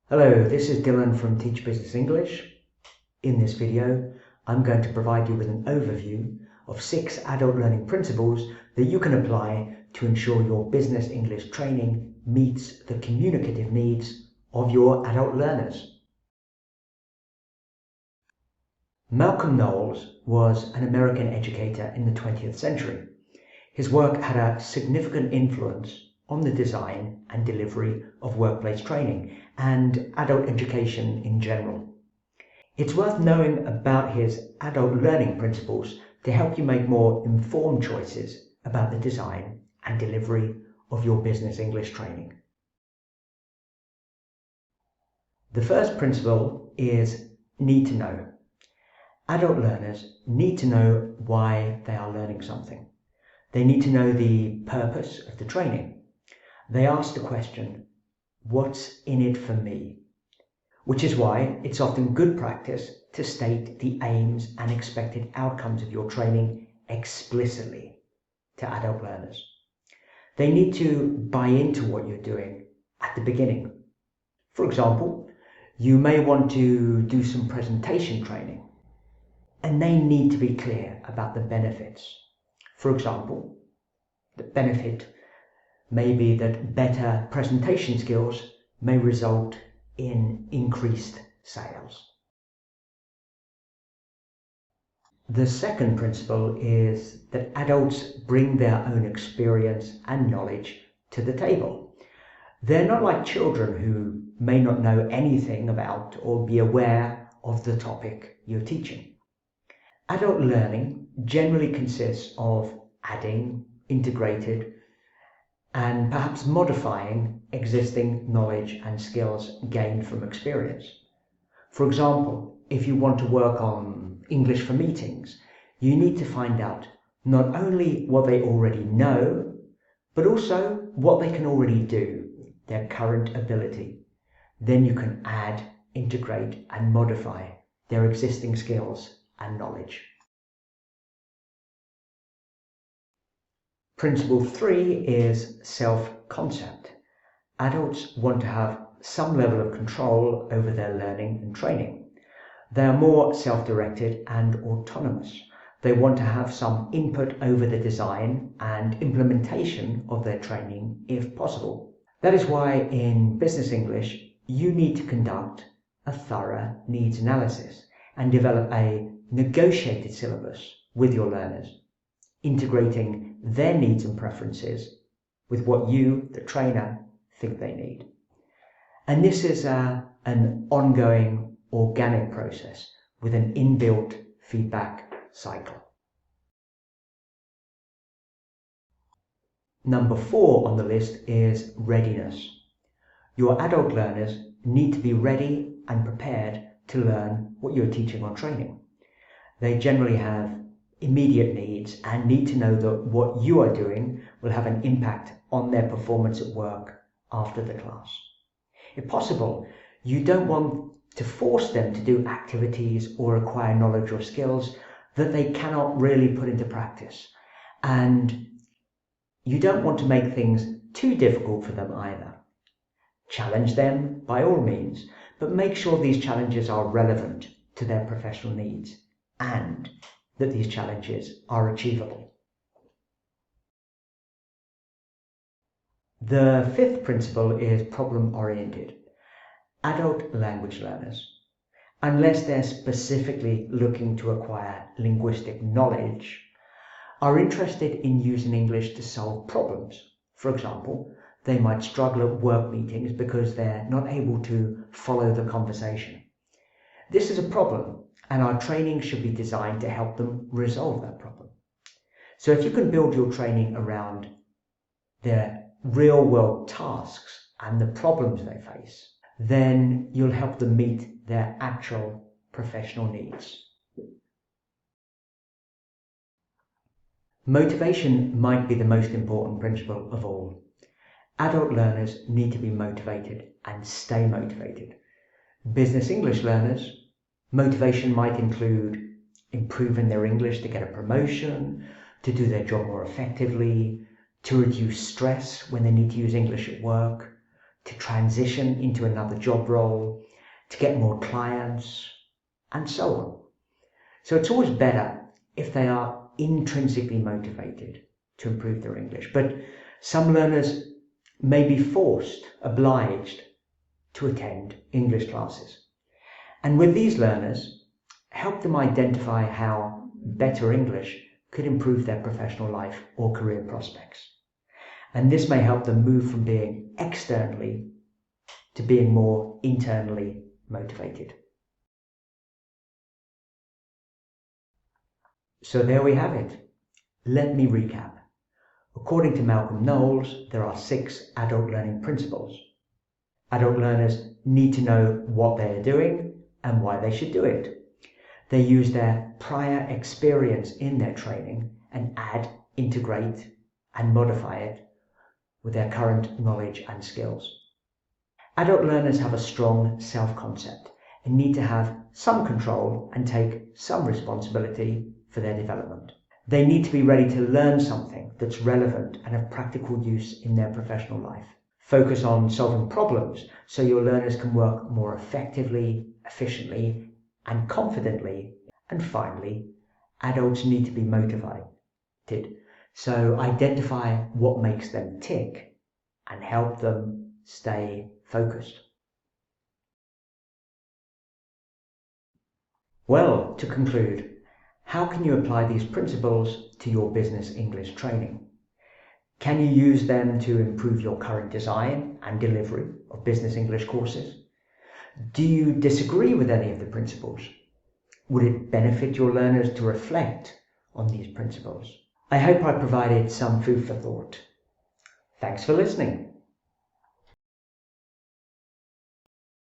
Hello, this is Dylan from Teach Business English. In this video, I'm going to provide you with an overview of 6 adult learning principles that you can apply to ensure your business English training meets the communicative needs of your adult learners. Malcolm Knowles was an American educator in the 20th century. His work had a significant influence on the design and delivery of workplace training and adult education in general. It's worth knowing about his adult learning principles to help you make more informed choices about the design and delivery of your business English training. The first principle is need to know. Adult learners need to know why they are learning something. They need to know the purpose of the training. They ask the question, what's in it for me? Which is why it's often good practice to state the aims and expected outcomes of your training explicitly to adult learners. They need to buy into what you're doing at the beginning. For example, you may want to do some presentation training, and they need to be clear about the benefits. For example, the benefit may be that better presentation skills may result in increased sales. The second principle is that adults bring their own experience and knowledge to the table. They're not like children who may not know anything about or be aware of the topic you're teaching. Adult learning generally consists of adding, integrated, and perhaps modifying existing knowledge and skills gained from experience. For example, if you want to work on English for meetings, you need to find out not only what they already know, but also what they can already do, their current ability. Then you can add, integrate, and modify their existing skills and knowledge. Principle 3 is self-concept. Adults want to have some level of control over their learning and training. They are more self-directed and autonomous. They want to have some input over the design and implementation of their training if possible. That is why in business English, you need to conduct a thorough needs analysis and develop a negotiated syllabus with your learners, integrating their needs and preferences with what you, the trainer, think they need. And this is an ongoing organic process with an inbuilt feedback cycle. Number 4 on the list is readiness. Your adult learners need to be ready and prepared to learn what you're teaching or training. They generally have immediate needs and need to know that what you are doing will have an impact on their performance at work after the class. If possible, you don't want to force them to do activities or acquire knowledge or skills that they cannot really put into practice. And you don't want to make things too difficult for them either. Challenge them by all means, but make sure these challenges are relevant to their professional needs and that these challenges are achievable. The 5th principle is problem-oriented. Adult language learners, unless they're specifically looking to acquire linguistic knowledge, are interested in using English to solve problems. For example, they might struggle at work meetings because they're not able to follow the conversation. This is a problem, and our training should be designed to help them resolve that problem. So if you can build your training around their real-world tasks and the problems they face, then you'll help them meet their actual professional needs. Motivation might be the most important principle of all. Adult learners need to be motivated and stay motivated. Business English learners, motivation might include improving their English to get a promotion, to do their job more effectively, to reduce stress when they need to use English at work, to transition into another job role, to get more clients, and so on. So it's always better if they are intrinsically motivated to improve their English. But some learners may be obliged to attend English classes. And with these learners, help them identify how better English could improve their professional life or career prospects. And this may help them move from being externally to being more internally motivated. So there we have it. Let me recap. According to Knowles, there are 6 adult learning principles. Adult learners need to know what they are doing and why they should do it. They use their prior experience in their training and add, integrate, and modify it with their current knowledge and skills. Adult learners have a strong self-concept and need to have some control and take some responsibility for their development. They need to be ready to learn something that's relevant and of practical use in their professional life. Focus on solving problems so your learners can work more effectively, efficiently, and confidently. And finally, adults need to be motivated. So identify what makes them tick and help them stay focused. Well, to conclude, how can you apply these principles to your business English training? Can you use them to improve your current design and delivery of business English courses? Do you disagree with any of the principles? Would it benefit your learners to reflect on these principles? I hope I provided some food for thought. Thanks for listening.